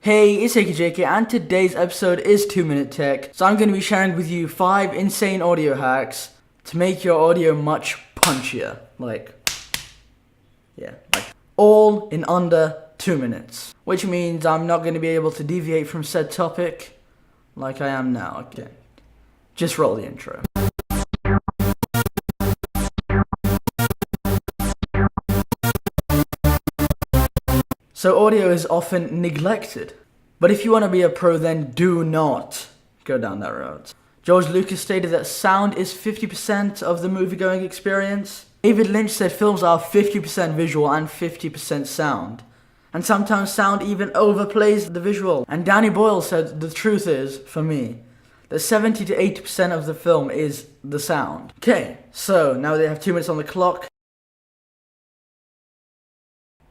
Hey, it's AKJK and today's episode is 2 Minute Tech. So I'm going to be sharing with you 5 insane audio hacks to make your audio much punchier. Like all in under 2 minutes. Which means I'm not going to be able to deviate from said topic like I am now. Okay, just roll the intro. So audio is often neglected. But if you want to be a pro, then do not go down that road. George Lucas stated that sound is 50% of the movie-going experience. David Lynch said films are 50% visual and 50% sound. And sometimes sound even overplays the visual. And Danny Boyle said the truth is, for me, that 70 to 80% of the film is the sound. Okay, so now they have 2 minutes on the clock.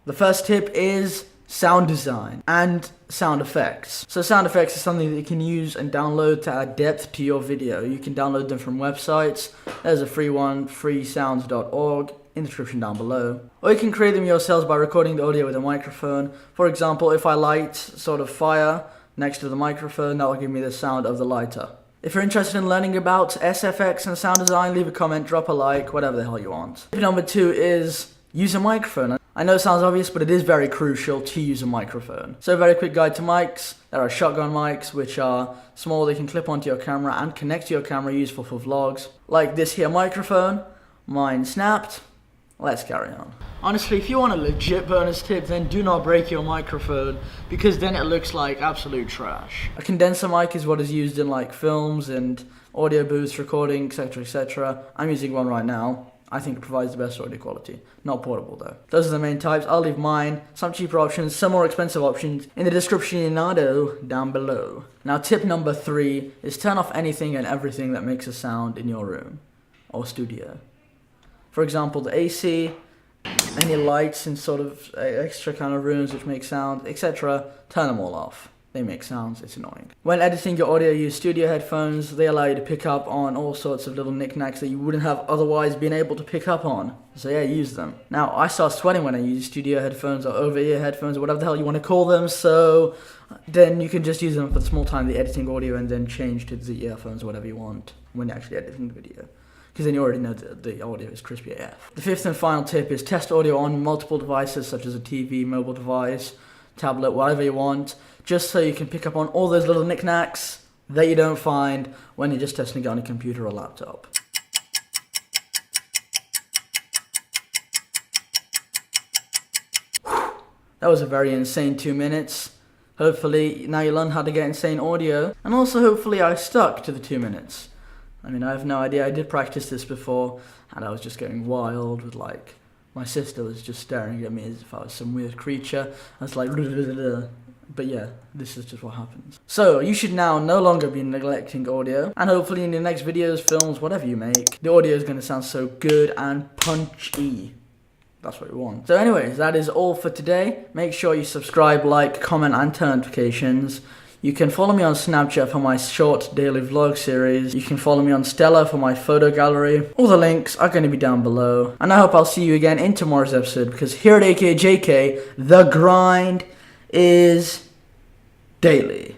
The first tip is sound design and sound effects. So sound effects is something that you can use and download to add depth to your video. You can download them from websites. There's a free one, freesounds.org, in the description down below. Or you can create them yourselves by recording the audio with a microphone. For example, if I light sort of fire next to the microphone, that will give me the sound of the lighter. If you're interested in learning about SFX and sound design, leave a comment, drop a like, whatever the hell you want. Tip number 2 is use a microphone. I know it sounds obvious, but it is very crucial to use a microphone. So a very quick guide to mics. There are shotgun mics, which are small, they can clip onto your camera and connect to your camera, useful for vlogs. Like this here microphone, mine snapped. Let's carry on. Honestly, if you want a legit bonus tip, then do not break your microphone, because then it looks like absolute trash. A condenser mic is what is used in like films and audio booths, recording, etc, etc. I'm using one right now. I think it provides the best audio quality. Not portable though. Those are the main types. I'll leave mine, some cheaper options, some more expensive options in the description down below. Now tip number 3 is turn off anything and everything that makes a sound in your room or studio. For example, the AC, any lights in sort of extra kind of rooms which make sound, etc. Turn them all off. They make sounds, it's annoying. When editing your audio, use studio headphones. They allow you to pick up on all sorts of little knickknacks that you wouldn't have otherwise been able to pick up on. So yeah, use them. Now, I start sweating when I use studio headphones or over-ear headphones or whatever the hell you want to call them, so then you can just use them for the small time, the editing audio, and then change to the earphones or whatever you want when you're actually editing the video. Because then you already know that the audio is crispy AF. The 5th and final tip is test audio on multiple devices such as a TV, mobile device, tablet, whatever you want, just so you can pick up on all those little knickknacks that you don't find when you're just testing it on a computer or laptop. That was a very insane 2 minutes. Hopefully now you learn how to get insane audio, and also hopefully I stuck to the 2 minutes. I mean, I have no idea. I did practice this before and I was just going wild with like, my sister was just staring at me as if I was some weird creature. I was like, but yeah, this is just what happens. So you should now no longer be neglecting audio, and hopefully in your next videos, films, whatever you make, the audio is going to sound so good and punchy. That's what we want. So anyways, that is all for today. Make sure you subscribe, like, comment, and turn notifications. You can follow me on Snapchat for my short daily vlog series. You can follow me on Stella for my photo gallery. All the links are going to be down below. And I hope I'll see you again in tomorrow's episode, because here at AKJK, the grind is daily.